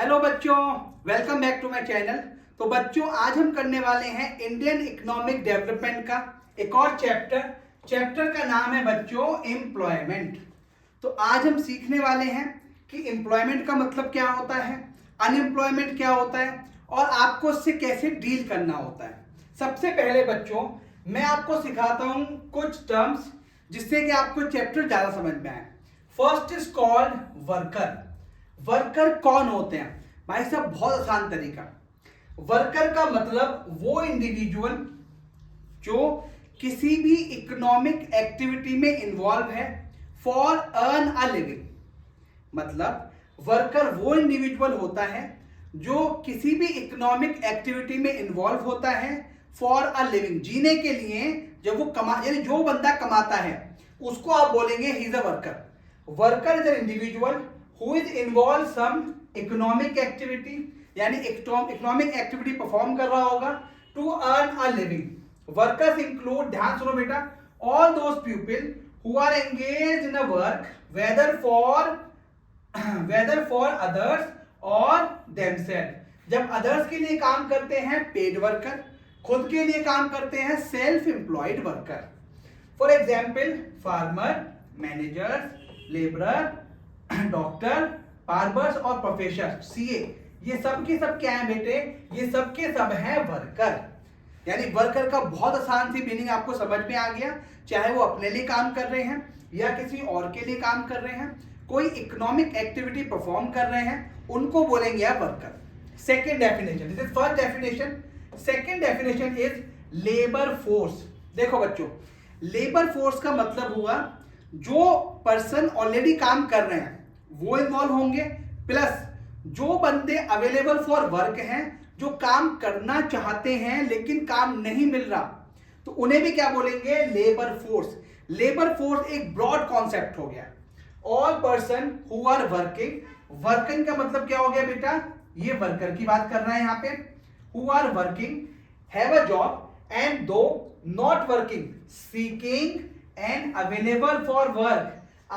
Hello बच्चों, welcome back to my channel. तो बच्चों, आज हम करने वाले हैं इंडियन इकोनॉमिक डेवलपमेंट का एक और चैप्टर का नाम है बच्चों एम्प्लॉयमेंट। तो आज हम सीखने वाले हैं कि एम्प्लॉयमेंट का मतलब क्या होता है, अनएम्प्लॉयमेंट क्या होता है और आपको उससे कैसे डील करना होता है। सबसे पहले बच्चों, मैं आपको सिखाता हूं कुछ टर्म्स जिससे कि आपको चैप्टर ज्यादा समझ में आए। First is called worker. Worker कौन होते हैं भाई साहब? बहुत आसान तरीका। वर्कर का मतलब वो इंडिविजुअल जो किसी भी इकोनॉमिक एक्टिविटी में इन्वॉल्व है फॉर अर्न अ लिविंग। मतलब वर्कर वो इंडिविजुअल होता है जो किसी भी इकोनॉमिक एक्टिविटी में इन्वॉल्व होता है फॉर अ लिविंग, जीने के लिए। जब वो यानी जो बंदा कमाता है उसको आप बोलेंगे he is a worker. Worker is an individual who is involved some economic activity, यानी इकोनॉमिक एक्टिविटी परफॉर्म कर रहा होगा to earn a living. Workers include, ध्यान सुनो बेटा, all those people who are engaged in a work whether for others और themselves. जब others के लिए काम करते हैं पेड वर्कर, खुद के लिए काम करते हैं self employed worker. For example farmer, managers, labourer, doctor, barbers और प्रोफेसर, सीए, ये सब के सब क्या है बेटे? ये सब के सब है वर्कर। यानी वर्कर का बहुत आसान सी मीनिंग आपको समझ में आ गया। चाहे वो अपने लिए काम कर रहे हैं या किसी और के लिए काम कर रहे हैं, कोई इकोनॉमिक एक्टिविटी परफॉर्म कर रहे हैं, उनको बोलेंगे आप worker. Second definition, this is first definition. Second definition is labour force. देखो बच्चों, लेबर फोर्स का मतलब हुआ जो पर्सन ऑलरेडी काम कर रहे हैं वो इन्वॉल्व होंगे, प्लस जो बंदे अवेलेबल फॉर वर्क हैं, जो काम करना चाहते हैं लेकिन काम नहीं मिल रहा, तो उन्हें भी क्या बोलेंगे? Labour force. लेबर फोर्स एक ब्रॉड कॉन्सेप्ट हो गया। All person who are working. Working का मतलब क्या हो गया बेटा? ये वर्कर की बात कर रहे हैं यहां पे। Who are working, have a job and do not working, seeking and available for work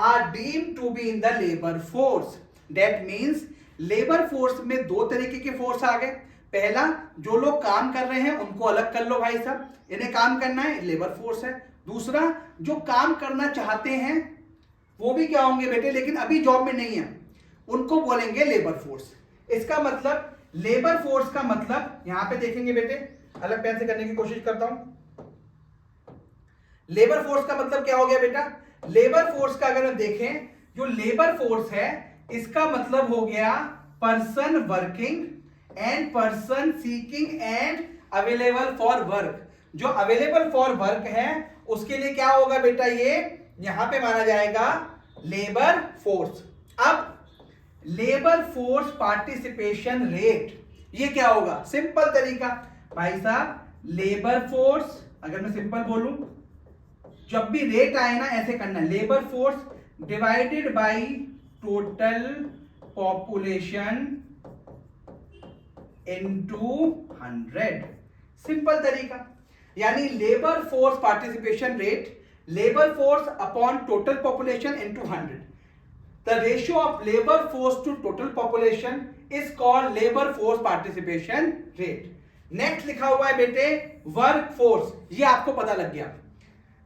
are deemed to be in the labor force. That means labor force में दो तरीके के फोर्स आ गए। पहला, जो लोग काम कर रहे हैं उनको अलग कर लो भाई साहब, इन्हें काम करना है, लेबर फोर्स है। दूसरा, जो काम करना चाहते हैं वो भी क्या होंगे बेटे लेकिन अभी जॉब में नहीं है, उनको बोलेंगे लेबर फोर्स। इसका मतलब लेबर फोर्स का मतलब यहां पे देखेंगे बेटे, अलग पेन से करने की कोशिश करता हूं। लेबर फोर्स का मतलब क्या हो गया बेटा? लेबर फोर्स का अगर हम देखें, जो लेबर फोर्स है इसका मतलब हो गया person working and person seeking and available for work. जो अवेलेबल फॉर वर्क है उसके लिए क्या होगा बेटा? ये यहां पे माना जाएगा लेबर फोर्स। अब लेबर फोर्स पार्टिसिपेशन रेट, ये क्या होगा? सिंपल तरीका भाई साहब, लेबर फोर्स, अगर मैं सिंपल बोलूं, जब भी रेट आए ना ऐसे करना, labour force divided by total population into 100। Simple तरीका। यानी labour force participation rate, labour force upon total population into 100। The ratio of labour force to total population is called labour force participation rate. Next लिखा हुआ है बेटे work force. ये आपको पता लग गया।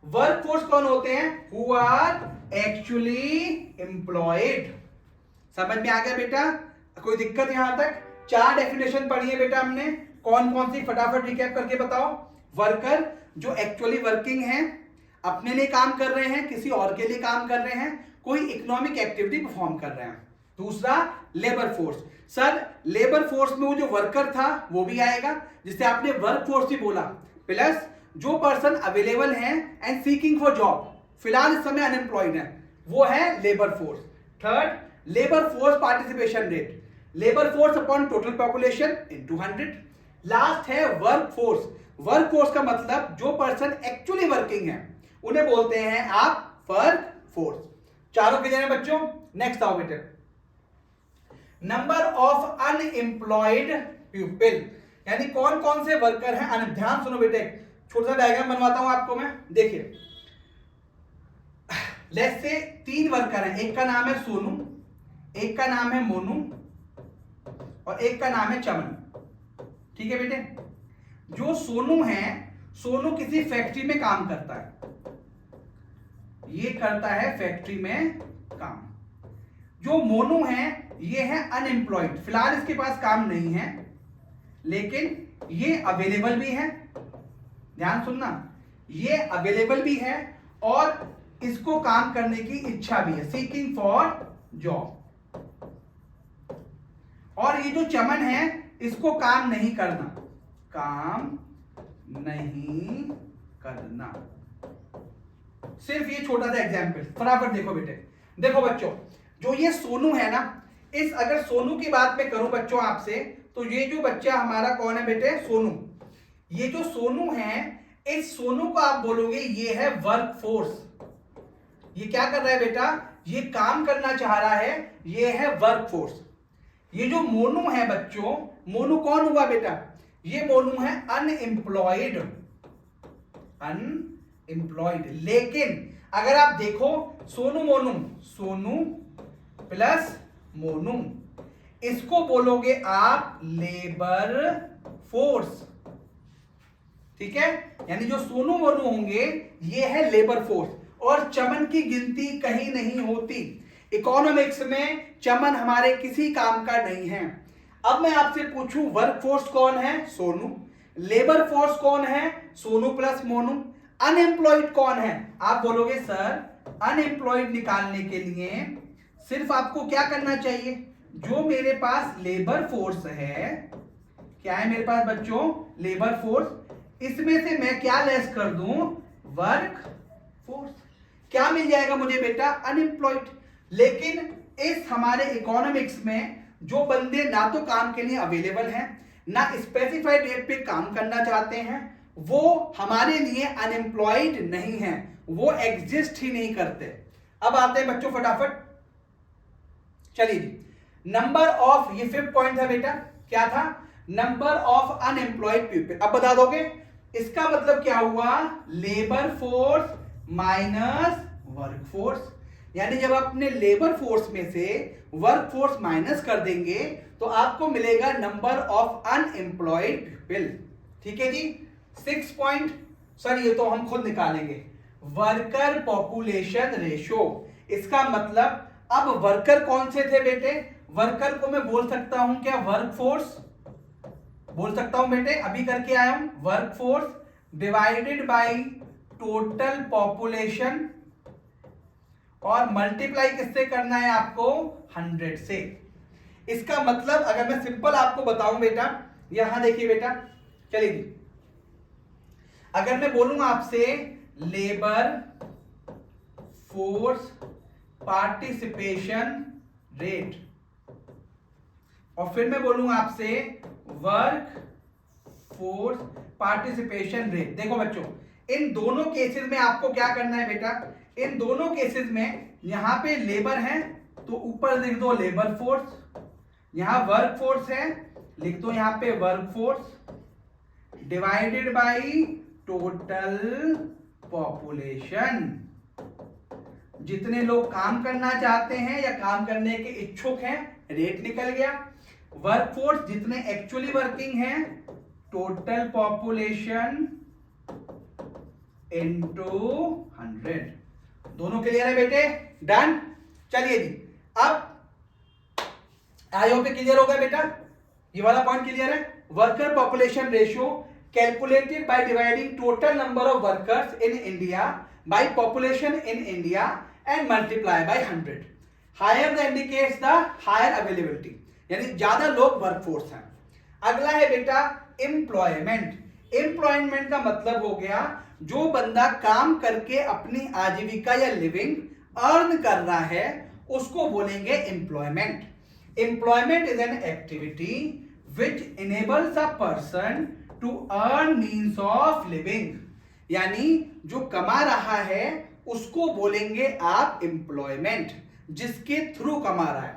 वर्क फोर्स कौन होते हैं? Who are actually employed. समझ में आ गया बेटा? कोई दिक्कत यहां तक? चार डेफिनेशन पढ़ी है बेटा हमने, कौन कौन सी फटाफट रिकैप करके बताओ। वर्कर जो एक्चुअली वर्किंग है, अपने लिए काम कर रहे हैं, किसी और के लिए काम कर रहे हैं, कोई इकोनॉमिक एक्टिविटी परफॉर्म कर रहे हैं। दूसरा labour force. Sir labour force में वो जो वर्कर था वो भी आएगा, जिससे आपने वर्क फोर्स ही बोला, प्लस जो पर्सन अवेलेबल है एंड सीकिंग फॉर जॉब, फिलहाल इस समय अनएम्प्लॉयड है, वो है labour force. Third, labour force participation rate, labour force upon total population into 100। Last है वर्क फोर्स। वर्क फोर्स का मतलब जो पर्सन एक्चुअली वर्किंग है उन्हें बोलते हैं आप वर्क फोर्स। चारों क्लियर है बच्चों? नेक्स्ट आओ बेटे, नंबर ऑफ अनएम्प्लॉयड पीपल, यानी कौन कौन से वर्कर हैं। ध्यान सुनो बेटे, छोटा सा डायग्राम बनवाता हूं आपको मैं। देखिए, लेट्स से 3 वर्कर हैं, एक का नाम है सोनू, एक का नाम है मोनू और एक का नाम है चमन। ठीक है बेटे, जो सोनू है, सोनू किसी फैक्ट्री में काम करता है, ये करता है फैक्ट्री में काम। जो मोनू है ये है अनएम्प्लॉयड, फिलहाल इसके पास काम नहीं है, लेकिन ये अवेलेबल भी है, ध्यान सुनना, ये अवेलेबल भी है और इसको काम करने की इच्छा भी है, सीकिंग फॉर जॉब। और ये जो चमन है इसको काम नहीं करना, काम नहीं करना। सिर्फ ये छोटा सा एग्जाम्पल, फटाफट देखो बेटे। देखो बच्चों, जो ये सोनू है ना, इस अगर सोनू की बात मैं करूं बच्चों आपसे, तो ये जो बच्चा हमारा कौन है बेटे, सोनू। ये जो सोनू है, इस सोनू को आप बोलोगे ये है वर्क फोर्स। ये क्या कर रहा है बेटा, ये काम करना चाह रहा है, ये है वर्क फोर्स। ये जो मोनू है बच्चों, मोनू कौन हुआ बेटा, ये मोनू है अनएम्प्लॉयड, अनएम्प्लॉयड। लेकिन अगर आप देखो सोनू मोनू, सोनू प्लस मोनू, इसको बोलोगे आप लेबर फोर्स। ठीक है, यानी जो सोनू मोनू होंगे ये है लेबर फोर्स, और चमन की गिनती कहीं नहीं होती। इकोनॉमिक्स में चमन हमारे किसी काम का नहीं है। अब मैं आपसे पूछूं वर्क फोर्स कौन है, सोनू, लेबर फोर्स कौन है, सोनू प्लस मोनू, अनएम्प्लॉयड कौन है, आप बोलोगे सर अनएम्प्लॉयड निकालने के लिए सिर्फ आपको क्या करना चाहिए, जो मेरे पास लेबर फोर्स है, क्या है मेरे पास बच्चों, लेबर फोर्स, इसमें से मैं क्या लेस कर दूं, वर्क फोर्स। क्या मिल जाएगा मुझे बेटा, अनएम्प्लॉयड। लेकिन इस हमारे इकोनॉमिक्स में जो बंदे ना तो काम के लिए अवेलेबल हैं, ना स्पेसिफाइड डेट पे काम करना चाहते हैं, वो हमारे लिए अनएम्प्लॉयड नहीं है, वो एग्जिस्ट ही नहीं करते। अब आते हैं बच्चों फटाफट, चलिए जी, नंबर ऑफ, ये 5th पॉइंट था बेटा, क्या था, नंबर ऑफ अनएम्प्लॉयड पीपल। अब बता दोगे इसका मतलब क्या हुआ, labour force minus work force. यानी जब अपने लेबर फोर्स में से वर्क फोर्स माइनस कर देंगे तो आपको मिलेगा नंबर ऑफ अनएम्प्लॉयड पीपल। ठीक है जी। 6 पॉइंट, सर ये तो हम खुद निकालेंगे, वर्कर पॉपुलेशन रेशो। इसका मतलब अब वर्कर कौन से थे बेटे, वर्कर को मैं बोल सकता हूं क्या, वर्क फोर्स बोल सकता हूं बेटे, अभी करके आया हूं, work force divided by total population, और मल्टीप्लाई किससे करना है आपको, 100 से। इसका मतलब अगर मैं सिंपल आपको बताऊं बेटा, यहां देखिए बेटा, चलिए, अगर मैं बोलूं आपसे लेबर फोर्स पार्टिसिपेशन रेट, और फिर मैं बोलूं आपसे वर्क फोर्स पार्टिसिपेशन रेट। देखो बच्चों, इन दोनों केसेस में आपको क्या करना है बेटा, इन दोनों केसेस में यहां पे लेबर है तो ऊपर लिख दो लेबर फोर्स, यहां वर्क फोर्स है लिख दो यहां पे work force divided by total population. जितने लोग काम करना चाहते हैं या काम करने के इच्छुक हैं, रेट निकल गया। वर्क फोर्स जितने एक्चुअली वर्किंग हैं, टोटल पॉपुलेशन इनटू 100। दोनों क्लियर है बेटे, डन। चलिए जी, अब आई होप क्लियर हो गया बेटा, ये वाला पॉइंट क्लियर है। Worker population ratio calculated by dividing total number of workers in India by population in India and multiply by 100। Higher the indicates the higher availability, यानी ज्यादा लोग वर्कफोर्स हैं। अगला है बेटा एम्प्लॉयमेंट। एम्प्लॉयमेंट का मतलब हो गया जो बंदा काम करके अपनी आजीविका या लिविंग अर्न कर रहा है, उसको बोलेंगे employment. Employment is an activity which enables a person to earn means of living, यानी जो कमा रहा है उसको बोलेंगे आप एम्प्लॉयमेंट, जिसके थ्रू कमा रहा है।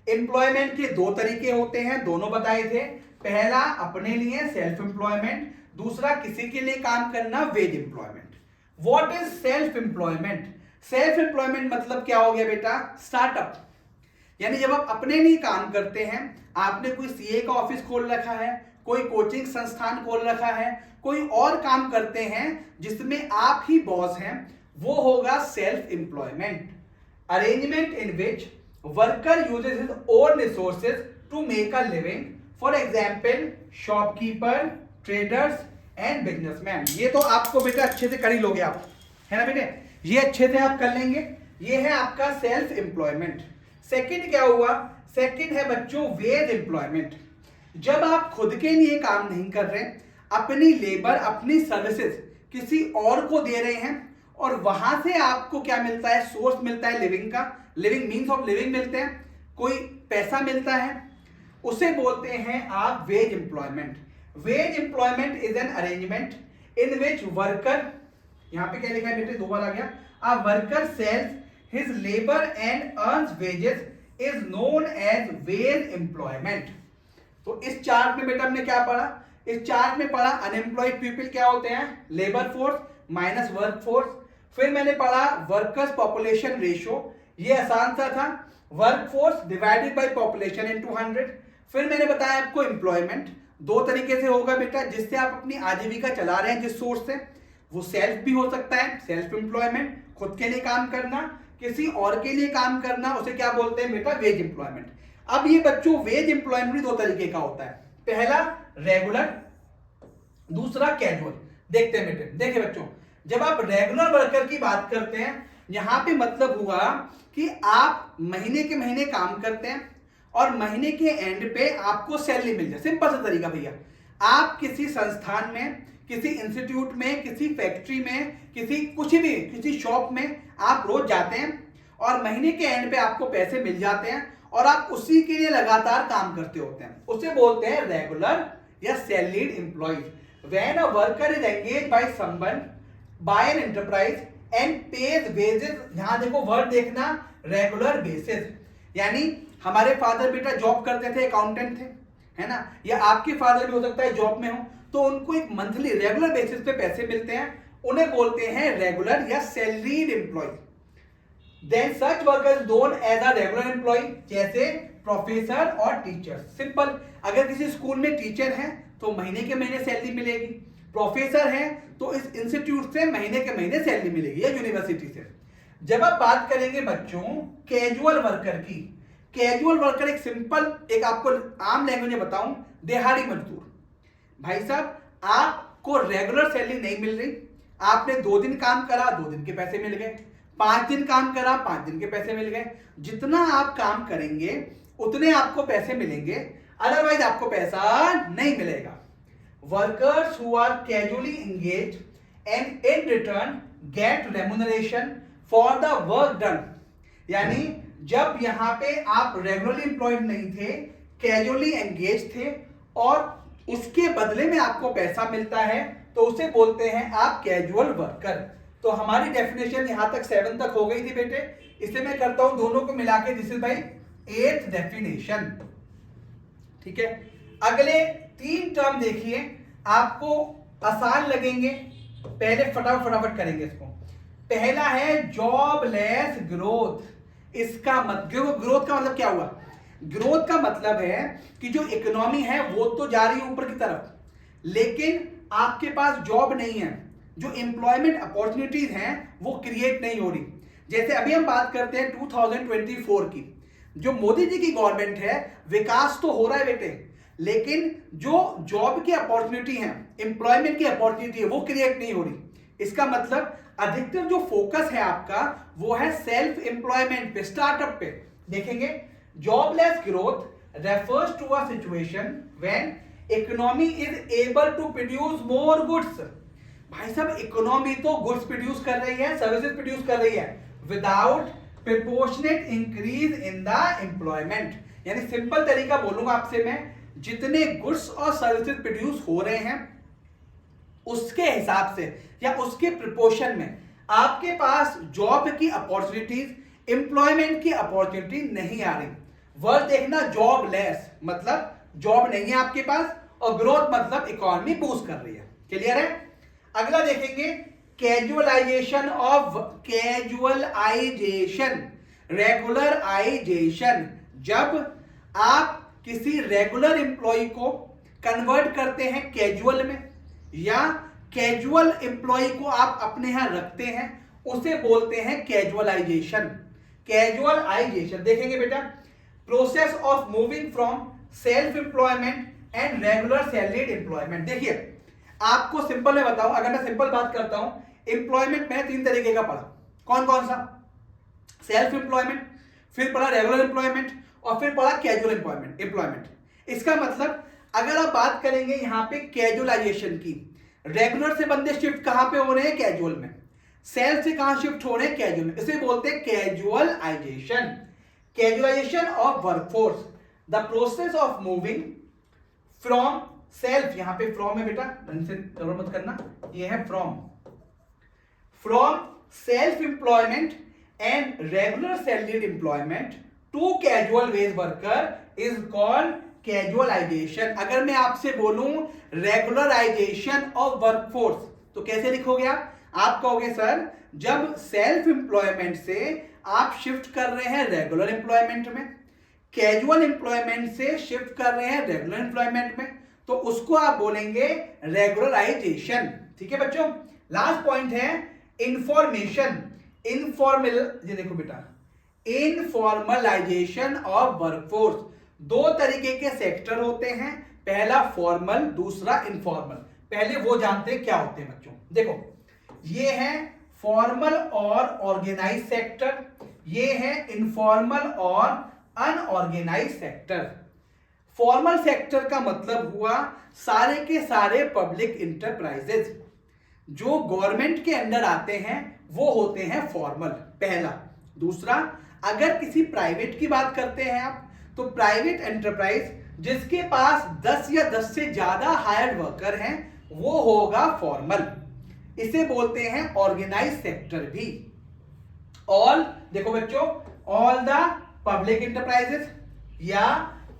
एम्प्लॉयमेंट के दो तरीके होते हैं, दोनों बताए थे। पहला अपने लिए सेल्फ एम्प्लॉयमेंट, दूसरा किसी के लिए काम करना veg employment. What is self employment? Self employment मतलब क्या हो गया बेटा? स्टार्टअप। यानी जब आप अपने लिए काम करते हैं, आपने कोई सीए का ऑफिस खोल रखा है, कोई कोचिंग संस्थान खोल रखा है, कोई और काम करते हैं जिसमें आप ही बॉस हैं, वो होगा self employment. Arrangement in which worker uses his own resources to make a living, for example shopkeeper, traders and businessman. ये तो आपको बेटा अच्छे से कर ही लोगे आप, है ना बेटे, ये अच्छे से आप कर लेंगे। ये है आपका सेल्फ एम्प्लॉयमेंट। सेकंड क्या हुआ, सेकंड है बच्चों वेज एम्प्लॉयमेंट। जब आप खुद के लिए काम नहीं कर रहे, अपनी लेबर, अपनी सर्विसेज किसी और को दे रहे हैं और वहां से आपको क्या मिलता है, सोर्स मिलता है लिविंग का, लिविंग मीन्स ऑफ लिविंग मिलते हैं, कोई पैसा मिलता है, उसे बोलते हैं आप veg employment. Veg employment is an arrangement in which worker, यहां पे क्या लिखा है बेटे, दो बार आ गया, a worker sells his labour and earns wages is known as wage employment. तो इस चार्ट में बेटा हमने क्या पढ़ा, इस चार्ट में पढ़ा अनएम्प्लॉयड पीपल क्या होते हैं, labour force minus work force. फिर मैंने पढ़ा वर्कर्स पॉपुलेशन रेशियो, ये आसान सा था, work force divided by population into 100। फिर मैंने बताया आपको एम्प्लॉयमेंट दो तरीके से होगा बेटा, जिससे आप अपनी आजीविका चला रहे हैं जिस सोर्स से, वो सेल्फ भी हो सकता है, सेल्फ एम्प्लॉयमेंट, खुद के लिए काम करना, किसी और के लिए काम करना, उसे क्या बोलते हैं बेटा, वेज एम्प्लॉयमेंट। अब ये बच्चों वेज एम्प्लॉयमेंट भी दो तरीके का होता है, पहला रेगुलर, दूसरा कैजुअल। देखते हैं बेटे, देखिए बच्चों, जब आप रेगुलर वर्कर की बात करते हैं, यहां पे मतलब हुआ कि आप महीने के महीने काम करते हैं और महीने के एंड पे आपको सैलरी मिल जाए। सिंपल सा तरीका भैया, आप किसी संस्थान में, किसी इंस्टीट्यूट में, किसी फैक्ट्री में, किसी शॉप में आप रोज जाते हैं और महीने के एंड पे आपको पैसे मिल जाते हैं और आप उसी के लिए लगातार काम करते होते हैं, उसे बोलते हैं रेगुलर या salaried employees. When a worker is engaged by someone by an enterprise and pays wages, यहां देखो वर्ड देखना, रेगुलर बेसिस, यानी हमारे फादर बेटा जॉब करते थे, अकाउंटेंट थे, है ना, या आपके फादर भी हो सकता है जॉब में हो, तो उनको एक मंथली रेगुलर बेसिस पे पैसे मिलते हैं, उन्हें बोलते हैं रेगुलर या salaried employee. Then such worker is known as a regular employee, जैसे प्रोफेसर और टीचर। सिंपल, अगर किसी स्कूल में टीचर हैं तो महीने के महीने सैलरी मिलेगी, प्रोफेसर हैं तो इस इंस्टीट्यूट से महीने के महीने सैलरी मिलेगी या यूनिवर्सिटी से। जब आप बात करेंगे बच्चों कैजुअल वर्कर की, कैजुअल वर्कर एक सिंपल, एक आपको आम लैंग्वेज में बताऊं, दिहाड़ी मजदूर। भाई साहब, आपको रेगुलर सैलरी नहीं मिल रही, आपने 2 दिन काम करा, 2 दिन के पैसे मिल गए, 5 दिन काम करा, 5 दिन के पैसे मिल गए। जितना आप काम करेंगे उतने आपको पैसे मिलेंगे, अदरवाइज आपको पैसा नहीं मिलेगा। Workers who are casually engage and in return get remuneration for the work done, यानी जब यहां पे आप रेगुलरली एम्प्लॉयड नहीं थे, कैजुअली एंगेज थे और उसके बदले में आपको पैसा मिलता है, तो उसे बोलते हैं आप कैजुअल वर्कर। तो हमारी डेफिनेशन यहां तक 7 तक हो गई थी बेटे, इसलिए मैं करता हूं दोनों को मिला के, दिस इज भाई 8th डेफिनेशन। ठीक है, अगले 3 टर्म देखिए, आपको आसान लगेंगे, पहले फटाफट करेंगे इसको। पहला है जॉबलेस ग्रोथ। इसका मतलब, ग्रोथ का मतलब क्या हुआ, ग्रोथ का मतलब है कि जो इकोनॉमी है वो तो जा रही है ऊपर की तरफ, लेकिन आपके पास जॉब नहीं है, जो एम्प्लॉयमेंट अपॉर्चुनिटीज हैं वो क्रिएट नहीं हो रही। जैसे अभी हम बात करते हैं 2024 की, जो मोदी जी की गवर्नमेंट है, विकास तो हो रहा है बेटे, लेकिन जो जॉब की अपॉर्चुनिटी है, एम्प्लॉयमेंट की अपॉर्चुनिटी है, वो क्रिएट नहीं हो रही। इसका मतलब अधिकतर जो फोकस है आपका वो है सेल्फ एम्प्लॉयमेंट पे, स्टार्टअप पे। देखेंगे, jobless growth refers to a situation when economy is able to produce more goods. भाई साहब, इकोनॉमी तो गुड्स प्रोड्यूस कर रही है, सर्विसेज प्रोड्यूस कर रही है, without proportionate increase in the employment. यानी सिंपल तरीका बोलूंगा आपसे मैं, जितने गुड्स और सर्विसेज प्रोड्यूस हो रहे हैं उसके हिसाब से या उसके प्रोपोर्शन में आपके पास जॉब की अपॉर्चुनिटीज, एम्प्लॉयमेंट की अपॉर्चुनिटी नहीं आ रही। वर्ड देखना, जॉबलेस मतलब जॉब नहीं है आपके पास, और ग्रोथ मतलब इकोनॉमी बूस्ट कर रही है। क्लियर है? अगला देखेंगे, कैजुअलाइजेशन ऑफ, कैजुअलाइजेशन, रेगुलराइजेशन, जब आप किसी रेगुलर एम्प्लॉय को कन्वर्ट करते हैं कैजुअल में, या कैजुअल एम्प्लॉय को आप अपने यहां रखते हैं, उसे बोलते हैं कैजुअलाइजेशन। कैजुअलाइजेशन देखेंगे बेटा, process of moving from self employment and regular salaried employment. देखिए आपको सिंपल में बताऊं, अगर मैं सिंपल बात करता हूं, एम्प्लॉयमेंट में 3 तरीके का पढ़ा। कौन कौन सा? सेल्फ एम्प्लॉयमेंट, फिर पढ़ा रेगुलर एम्प्लॉयमेंट, और फिर पढ़ा कैजुअल एम्प्लॉयमेंट। इसका मतलब अगर आप बात करेंगे यहां पे कैजुअलाइजेशन की, रेगुलर से बंदे शिफ्ट कहां पे हो रहे हैं? कैजुअल में। सेल्फ से कहां शिफ्ट हो रहे हैं? कैजुअल में। इसे बोलते हैं casualisation. Casualisation of workforce, the process of moving from self, यहां पे फ्रॉम है बेटा, ढंग से गड़बड़ मत करना, ये है from self employment and regular salaried employment to casual wage worker is called casualisation. अगर मैं आपसे बोलूं रेगुलराइजेशन ऑफ वर्कफोर्स, तो कैसे लिखोगे आप कहोगे सर जब सेल्फ एम्प्लॉयमेंट से आप शिफ्ट कर रहे हैं रेगुलर एम्प्लॉयमेंट में, कैजुअल एम्प्लॉयमेंट से शिफ्ट कर रहे हैं रेगुलर एम्प्लॉयमेंट में, तो उसको आप बोलेंगे रेगुलराइजेशन। ठीक है बच्चों। लास्ट पॉइंट है इंफॉर्मेशन, इनफॉर्मल, ये देखो बेटा, इनफॉर्मलाइजेशन ऑफ वर्कफोर्स। 2 तरीके के सेक्टर होते हैं, पहला फॉर्मल, दूसरा इनफॉर्मल। पहले वो जानते हैं क्या होते हैं बच्चों। देखो ये है फॉर्मल और ऑर्गेनाइज सेक्टर, ये है इनफॉर्मल और अनऑर्गेनाइज सेक्टर। फॉर्मल सेक्टर का मतलब हुआ सारे के सारे पब्लिक इंटरप्राइजेज जो गवर्नमेंट के अंडर आते हैं वो होते हैं फॉर्मल, पहला। दूसरा, अगर किसी प्राइवेट की बात करते हैं आप, तो प्राइवेट एंटरप्राइज जिसके पास 10 या 10 से ज्यादा हायर्ड वर्कर हैं वो होगा फॉर्मल। इसे बोलते हैं ऑर्गेनाइज सेक्टर भी। ऑल, देखो बच्चों, ऑल द पब्लिक इंटरप्राइजेस या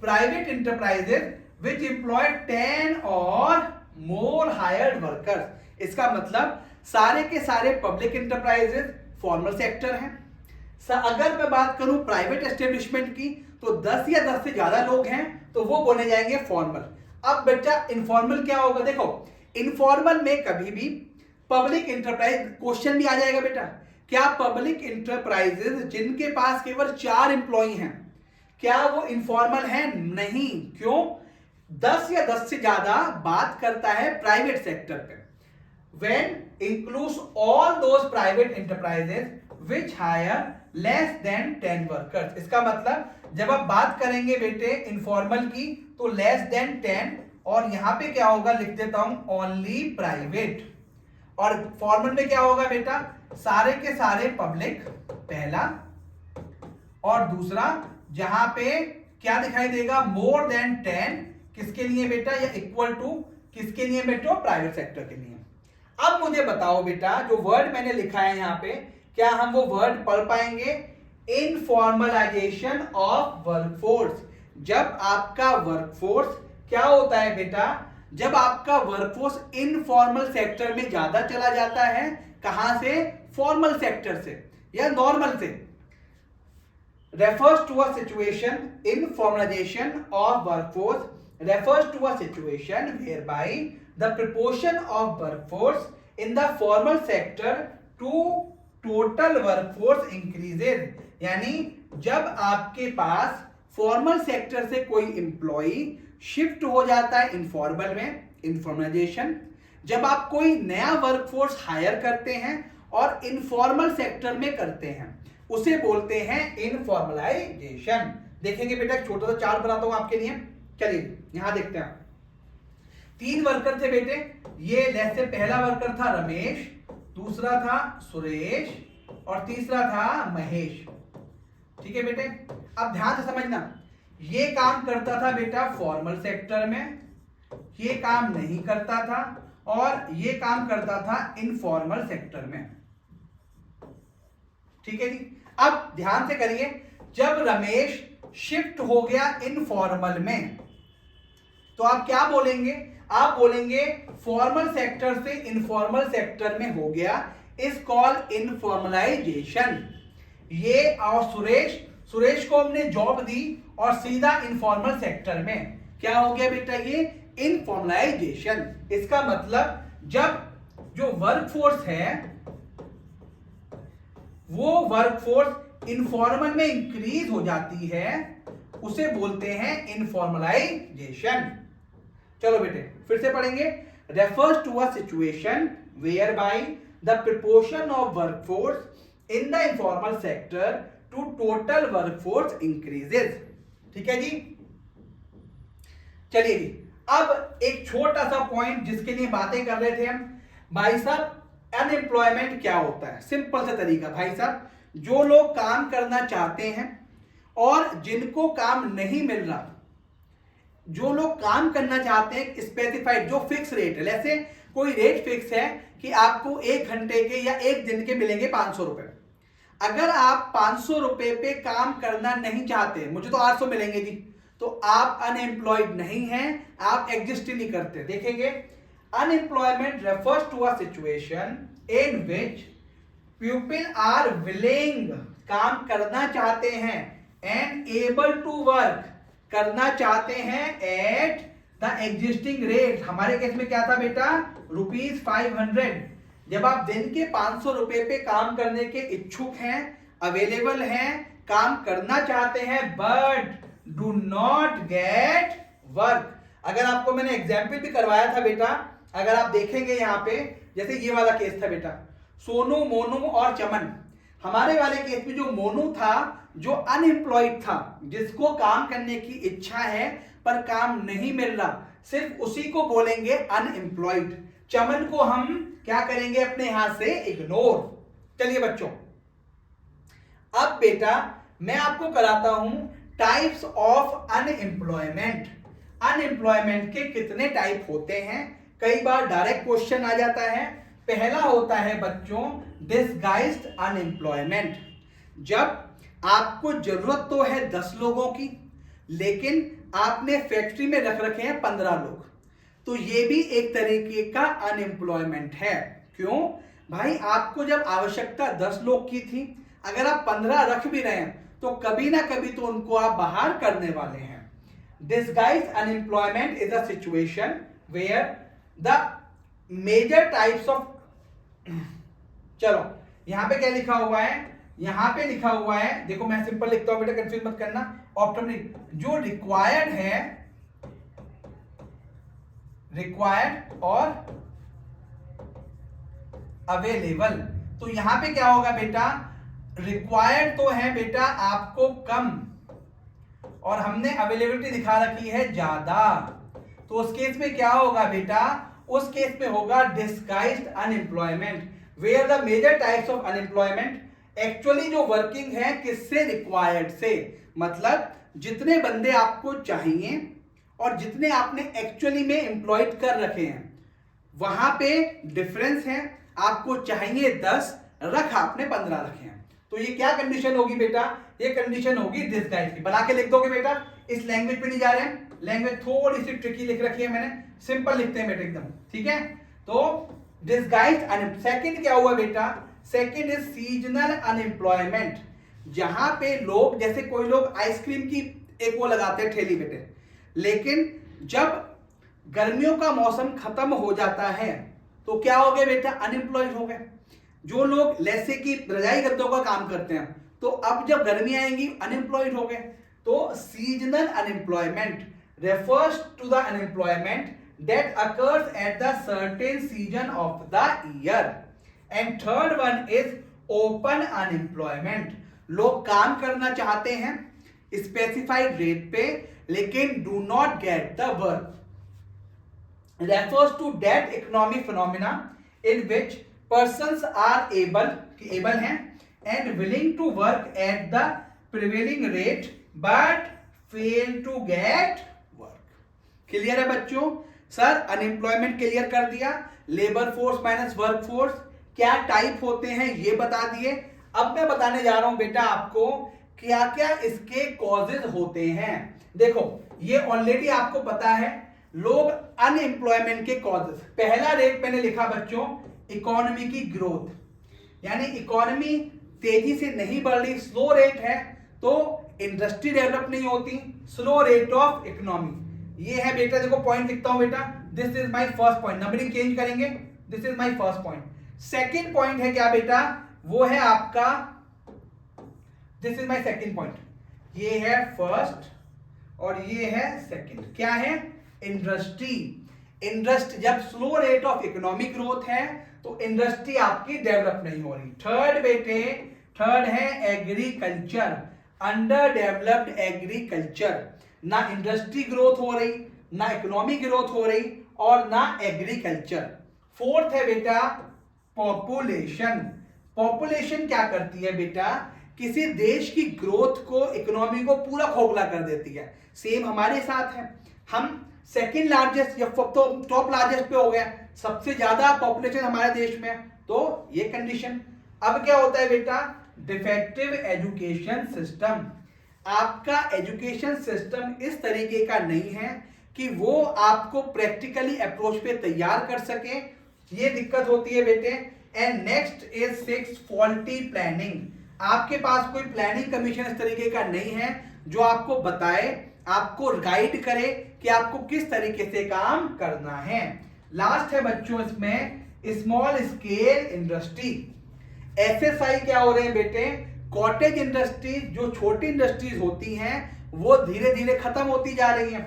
प्राइवेट इंटरप्राइजेस विच एम्प्लॉय 10 और मोर हायर्ड वर्कर्स। इसका मतलब सारे के सारे पब्लिक इंटरप्राइजेस फॉर्मल सेक्टर हैं। अगर मैं बात करूं प्राइवेट एस्टेब्लिशमेंट की, तो 10 या 10 से ज्यादा लोग हैं तो वो बोले जाएंगे फॉर्मल। अब बेटा इनफॉर्मल क्या होगा? देखो इनफॉर्मल में कभी भी पब्लिक इंटरप्राइज, क्वेश्चन भी आ जाएगा बेटा, क्या पब्लिक इंटरप्राइजेज जिनके पास केवल 4 एम्प्लॉय हैं क्या वो इनफॉर्मल है? नहीं। क्यों? 10 या 10 से ज्यादा बात करता है प्राइवेट सेक्टर पे। When includes all those private enterprises which hire less than 10 workers। इसका मतलब जब आप बात करेंगे बेटे इनफॉर्मल की तो लेस देन 10, और यहां पे क्या होगा लिख देता हूं ओनली प्राइवेट। और फॉर्मल में क्या होगा बेटा? सारे के सारे पब्लिक, पहला, और दूसरा जहां पे क्या दिखाई देगा? मोर देन 10 किसके लिए बेटा? या इक्वल टू किसके लिए बेटा? प्राइवेट सेक्टर के लिए। अब मुझे बताओ बेटा जो वर्ड मैंने लिखा है यहां पे, क्या हम वो वर्ड पढ़ पाएंगे? Informalisation of workforce. जब आपका वर्कफोर्स क्या होता है बेटा? जब आपका वर्कफोर्स इनफॉर्मल सेक्टर में ज्यादा चला जाता है, कहां से? फॉर्मल सेक्टर से या नॉर्मल से। refers to a situation, informalization of workforce refers to a situation whereby the proportion of workforce in the formal sector to total workforce increases। यानी जब आपके पास फॉर्मल सेक्टर से कोई एम्प्लॉय शिफ्ट हो जाता है इनफॉर्मल में, इनफॉर्मलाइजेशन। जब आप कोई नया वर्कफोर्स हायर करते हैं और इनफॉर्मल सेक्टर में करते हैं उसे बोलते हैं इनफॉर्मलाइजेशन। देखेंगे बेटा एक छोटा सा चार्ट बनाता हूं आपके लिए, चलिए यहां देखते हैं। 3 वर्कर थे बेटे, ये लेस से पहला वर्कर था रमेश, दूसरा था सुरेश और तीसरा था महेश। ठीक है बेटे, अब ध्यान से समझना, ये काम करता था बेटा फॉर्मल सेक्टर में, ये काम नहीं करता था, और ये काम करता था इनफॉर्मल सेक्टर में। ठीक है जी। अब ध्यान से करिए, जब रमेश शिफ्ट हो गया इनफॉर्मल में तो आप क्या बोलेंगे? आप बोलेंगे फॉर्मल सेक्टर से इनफॉर्मल सेक्टर में हो गया, इज कॉल्ड इनफॉर्मलाइजेशन। ये और सुरेश को हमने जॉब दी और सीधा इनफॉर्मल सेक्टर में, क्या हो गया बेटा ये इनफॉर्मलाइजेशन। इसका मतलब जब जो वर्कफोर्स है वो वर्कफोर्स इनफॉर्मल में इंक्रीज हो जाती है, उसे बोलते हैं इनफॉर्मलाइजेशन। चलो बेटे फिर से पढ़ेंगे। Refers to a situation where by the proportion of workforce in the informal sector to total workforce increases. ठीक है जी। चलिए जी, अब एक छोटा सा पॉइंट जिसके लिए बातें कर रहे थे हम, भाई साहब अनएम्प्लॉयमेंट क्या होता है। सिंपल सा तरीका भाई साहब, जो लोग काम करना चाहते हैं और जिनको काम नहीं मिल रहा, जो लोग काम करना चाहते हैं स्पेसिफाइड जो फिक्स रेट है, जैसे कोई रेट फिक्स है कि आपको 1 घंटे के या 1 दिन के मिलेंगे 500 रुपए। अगर आप 500 रुपए पे काम करना नहीं चाहते, मुझे तो 800 मिलेंगे जी, तो आप अनएम्प्लॉयड नहीं हैं, आप एग्जिस्ट ही नहीं करते। देखेंगे unemployment refers to a situation in which people are willing, काम करना चाहते हैं, एंड एबल टू वर्क, करना चाहते हैं एट द एग्जिस्टिंग रेट। हमारे केस में क्या था बेटा ₹500। जब आप दिन के 500 रुपए पे काम करने के इच्छुक हैं, अवेलेबल हैं, काम करना चाहते हैं, but do not get work. अगर आपको मैंने एग्जाम्पल भी करवाया था बेटा, अगर आप देखेंगे यहां पे, जैसे ये वाला केस था बेटा, सोनू, मोनू और चमन। हमारे वाले केस में जो मोनू था, जो अनएम्प्लॉयड था, जिसको काम करने की इच्छा है पर काम नहीं मिल रहा, सिर्फ उसी को बोलेंगे अनएम्प्लॉयड। चमन को हम क्या करेंगे अपने यहां से इग्नोर। चलिए बच्चों, अब बेटा मैं आपको कराता हूं टाइप्स ऑफ अनएम्प्लॉयमेंट। अनएम्प्लॉयमेंट के कितने टाइप होते हैं, कई बार डायरेक्ट क्वेश्चन आ जाता है। पहला होता है बच्चों डिसगाइज्ड अनएम्प्लॉयमेंट। जब आपको जरूरत तो है 10 लोगों की, लेकिन आपने फैक्ट्री में रख रखे हैं 15 लोग, तो ये भी एक तरीके का अनएम्प्लॉयमेंट है। क्यों भाई, आपको जब आवश्यकता 10 लोग की थी, अगर आप 15 रख भी रहे हैं तो कभी ना कभी तो उनको आप बाहर करने वाले हैं। Disguised unemployment is a situation where the major types of, चलो यहां पे क्या लिखा हुआ है, यहां पे लिखा हुआ है, देखो मैं सिंपल लिखता हूं बेटा, कंफ्यूज मत करना। ऑप्टोमेटिक जो रिक्वायर्ड है, रिक्वायर्ड और अवेलेबल, तो यहां पे क्या होगा बेटा, रिक्वायर्ड तो है बेटा आपको कम, और हमने अवेलेबिलिटी दिखा रखी है ज्यादा, तो उस केस में क्या होगा बेटा, उस केस में होगा disguised unemployment, where the major types of unemployment actually जो वर्किंग है किससे, रिक्वायर्ड से, मतलब जितने बंदे आपको चाहिए और जितने आपने एक्चुअली में एम्प्लॉयड कर रखे हैं, वहां पे डिफरेंस है। आपको चाहिए 10, रखा आपने 15 रखे हैं, तो ये क्या कंडीशन होगी बेटा, ये कंडीशन होगी डिसगाइज की। बना के लिख दोगे बेटा, इस लैंग्वेज पे नहीं जा रहे हैं, लैंग्वेज थोड़ी सी ट्रिकी लिख रखी है मैंने, सिंपल लिखते हैं बेटा एकदम, ठीक है। तो डिसगाइज्ड अनएम्प्लॉयमेंट। सेकंड क्या हुआ बेटा, सेकंड इज सीजनल अनएम्प्लॉयमेंट, जहां पे लोग, जैसे कोई लोग आइसक्रीम की एक वो लगाते हैं ठेली बेटे, लेकिन जब गर्मियों का मौसम खत्म हो जाता है तो क्या हो गए बेटा, अनएम्प्लॉयड हो गए। जो लोग जैसे कि रजाई गद्दों का काम करते हैं, तो अब जब गर्मी आएंगी अनएम्प्लॉयड हो गए। तो seasonal unemployment refers to the unemployment that occurs at the certain season of the year. And third one is open unemployment. लोग काम करना चाहते हैं स्पेसिफाइड रेट पे, लेकिन do not get the work. Refers to that economic phenomena in which persons are able हैं and willing to work at the prevailing rate but fail to get clear है बच्चों। सर अनएम्प्लॉयमेंट क्लियर कर दिया, labour force minus work force क्या type होते हैं ये बता दिए। अब मैं बताने जा रहा हूं बेटा आपको क्या क्या इसके कॉजेज होते हैं। देखो ये ऑलरेडी आपको पता है, लोग अनएम्प्लॉयमेंट के कॉजेज, पहला रेट मैंने लिखा बच्चों इकोनॉमी की ग्रोथ, यानी इकोनॉमी तेजी से नहीं बढ़ रही, स्लो रेट है, तो इंडस्ट्री डेवलप नहीं होती, स्लो रेट ऑफ इकोनॉमी। ये है बेटा, देखो पॉइंट लिखता हूं बेटा, this is my first point, numbering change करेंगे, this is my first point. Second point है क्या बेटा, वो है आपका, this is my second point, ये है फर्स्ट और ये है सेकंड, क्या है, इंडस्ट्री। इंडस्ट्री जब slow rate of economic growth है तो इंडस्ट्री आपकी डेवलप नहीं हो रही। थर्ड बेटे, थर्ड है एग्रीकल्चर, अंडर डेवलप्ड एग्रीकल्चर, ना इंडस्ट्री ग्रोथ हो रही, ना इकोनॉमिक ग्रोथ हो रही और ना एग्रीकल्चर। फोर्थ है बेटा पॉपुलेशन। पॉपुलेशन क्या करती है बेटा, किसी देश की ग्रोथ को, इकोनॉमी को पूरा खोखला कर देती है। सेम हमारे साथ है, हम सेकंड लार्जेस्ट या टॉप लार्जेस्ट पे हो गया, सबसे ज्यादा पॉपुलेशन हमारे देश में, तो ये कंडीशन। अब क्या होता है बेटा, डिफेक्टिव एजुकेशन सिस्टम। आपका एजुकेशन सिस्टम इस तरीके का नहीं है कि वो आपको प्रैक्टिकली अप्रोच पे तैयार कर सके, ये दिक्कत होती है बेटे। And next is 6 faulty planning. आपके पास कोई प्लानिंग कमीशन इस तरीके का नहीं है जो आपको बताए, आपको गाइड करे कि आपको किस तरीके से काम करना है। लास्ट है बच्चों इसमें स्मॉल स्केल इंडस्ट्री। एसएसआई क्या हो रहे हैं बेटे, कॉटेज इंडस्ट्रीज, जो छोटी इंडस्ट्रीज होती हैं वो धीरे धीरे खत्म होती जा रही हैं।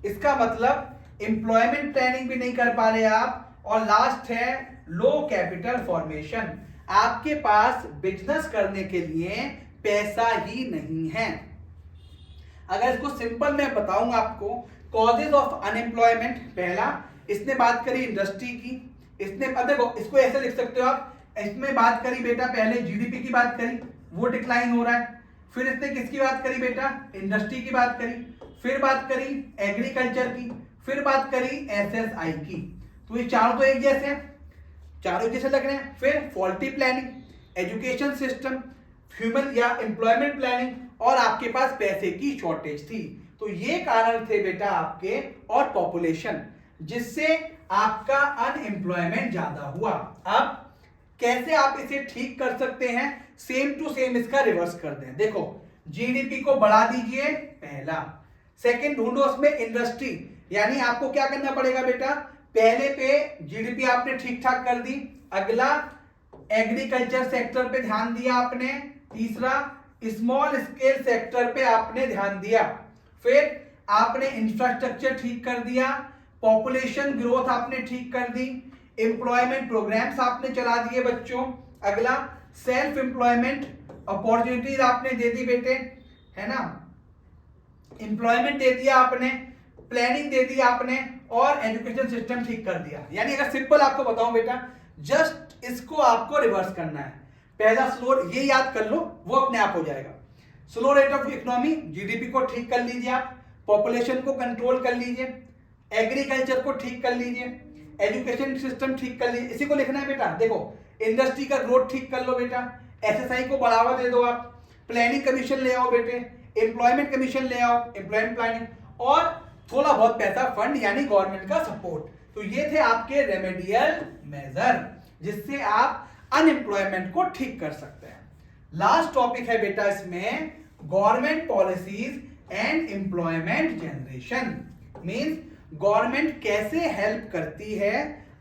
इसका मतलब एम्प्लॉयमेंट प्लानिंग भी नहीं कर पा रहे आप। और लास्ट है लो कैपिटल फॉर्मेशन, आपके पास बिजनेस करने के लिए पैसा ही नहीं है। अगर इसको सिंपल मैं बताऊंगा आपको, कॉजेज ऑफ अनएम्प्लॉयमेंट, पहला इसने बात करी इंडस्ट्री की, इसने देखो इसको ऐसे लिख सकते हो आप, इसमें बात करी बेटा पहले जीडीपी की बात करी, वो डिक्लाइन हो रहा है। फिर इसने किसकी बात करी बेटा, इंडस्ट्री की बात करी, फिर बात करी एग्रीकल्चर की, फिर बात करी एसएसआई की। तो ये चारों तो एक जैसे हैं, चारों जैसे लग रहे हैं। फिर faulty planning, education system, human या एम्प्लॉयमेंट प्लानिंग, और आपके पास पैसे की शॉर्टेज थी। तो ये कारण थे बेटा आपके, और पॉपुलेशन, जिससे आपका अनएम्प्लॉयमेंट ज्यादा हुआ। अब कैसे आप इसे ठीक कर सकते हैं, सेम टू सेम इसका रिवर्स कर दें। देखो जीडीपी को बढ़ा दीजिए, पहला। सेकंड ढूंढो उसमें इंडस्ट्री, यानी आपको क्या करना पड़ेगा बेटा, पहले पे जीडीपी आपने ठीक ठाक कर दी, अगला एग्रीकल्चर सेक्टर पे ध्यान दिया आपने, तीसरा स्मॉल स्केल सेक्टर पे आपने ध्यान दिया, फिर आपने इंफ्रास्ट्रक्चर ठीक कर दिया, पॉपुलेशन ग्रोथ आपने ठीक कर दी, एम्प्लॉयमेंट प्रोग्राम्स आपने चला दिए बच्चों, अगला सेल्फ एम्प्लॉयमेंट अपॉर्चुनिटीज आपने दे दी बेटे, है ना, एम्प्लॉयमेंट दे दिया आपने, प्लानिंग दे दी आपने, और एजुकेशन सिस्टम ठीक कर दिया। यानी अगर सिंपल आपको बताऊं बेटा, जस्ट इसको आपको रिवर्स करना है। पहला स्लो, ये याद कर लो, वो अपने आप हो जाएगा। Slow rate of economy, GDP को ठीक कर लीजिए आप, पॉपुलेशन को कंट्रोल कर लीजिए, एग्रीकल्चर को ठीक कर लीजिए, एजुकेशन सिस्टम ठीक कर लीजिए, इसी को लिखना है बेटा। देखो इंडस्ट्री का ग्रोथ ठीक कर लो बेटा, एसएसआई को बढ़ावा दे दो आप, प्लानिंग कमीशन ले आओ बेटे, एम्प्लॉयमेंट कमीशन ले आओ, एम्प्लॉयमेंट प्लानिंग, और थोड़ा बहुत पैसा फंड यानी गवर्नमेंट का सपोर्ट। तो ये थे आपके रेमेडियल मेजर, जिससे आप अनएम्प्लॉयमेंट को ठीक कर सकते हैं। लास्ट टॉपिक है बेटा इसमें government policies and employment generation. Means government कैसे हेल्प करती है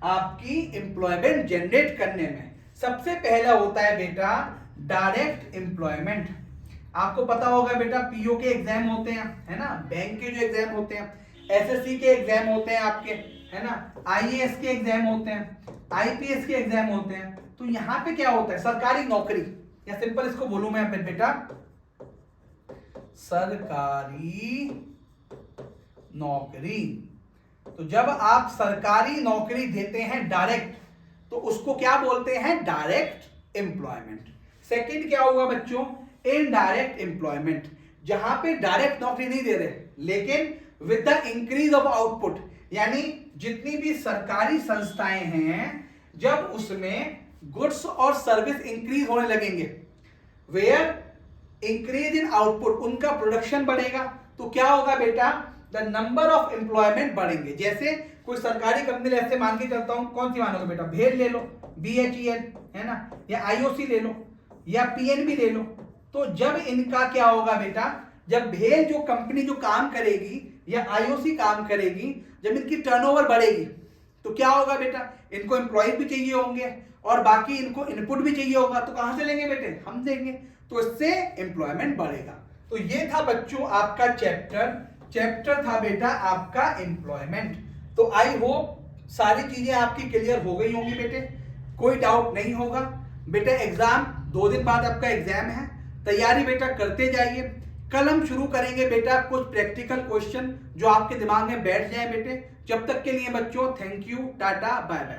आपकी एम्प्लॉयमेंट जनरेट करने में। सबसे पहला होता है बेटा डायरेक्ट एम्प्लॉयमेंट। आपको पता होगा बेटा पीओ के एग्जाम होते हैं, है ना, बैंक के जो एग्जाम होते हैं, एसएससी के एग्जाम होते हैं आपके, है ना, आईएएस के एग्जाम होते हैं, आईपीएस के एग्जाम होते हैं। तो यहाँ पे क्या होता है, सरकारी नौकरी, या सिंपल इसको बोलूं मैं बेटा सरकारी नौकरी। तो जब आप सरकारी नौकरी देते हैं डायरेक्ट, तो उसको क्या बोलते हैं, डायरेक्ट एम्प्लॉयमेंट। सेकंड क्या होगा बच्चों, इनडायरेक्ट एम्प्लॉयमेंट, जहां पे डायरेक्ट नौकरी नहीं दे रहे लेकिन with the increase of output, यानी जितनी भी सरकारी संस्थाएं हैं जब उसमें गुड्स और सर्विस इंक्रीज होने लगेंगे, वेयर इंक्रीज इन आउटपुट, उनका प्रोडक्शन बढ़ेगा, तो क्या होगा बेटा, द नंबर ऑफ एम्प्लॉयमेंट बढ़ेंगे। जैसे कोई सरकारी कंपनी ऐसे मान के चलता हूं, कौन सी मानोगे बेटा, भेल ले लो, BHEL, है ना, या IOC ले लो, या PNB ले लो। तो जब इनका क्या होगा बेटा, जब भेल जो कंपनी जो काम करेगी या आईओसी काम करेगी, जब इनकी टर्नओवर बढ़ेगी तो क्या होगा बेटा, इनको एम्प्लॉय भी चाहिए होंगे और बाकी इनको इनपुट भी चाहिए होगा, तो कहां से लेंगे बेटे, हम देंगे, तो इससे एम्प्लॉयमेंट बढ़ेगा। तो ये था बच्चों आपका चैप्टर था बेटा आपका एम्प्लॉयमेंट। तो आई होप सारी चीजें आपकी क्लियर हो गई होंगी बेटे, कोई डाउट नहीं होगा बेटा। एग्जाम 2 दिन बाद आपका एग्जाम है, तैयारी बेटा करते जाइए। कल हम शुरू करेंगे बेटा कुछ प्रैक्टिकल क्वेश्चन जो आपके दिमाग में बैठ जाए बेटे। जब तक के लिए बच्चों thank you, tata, bye bye.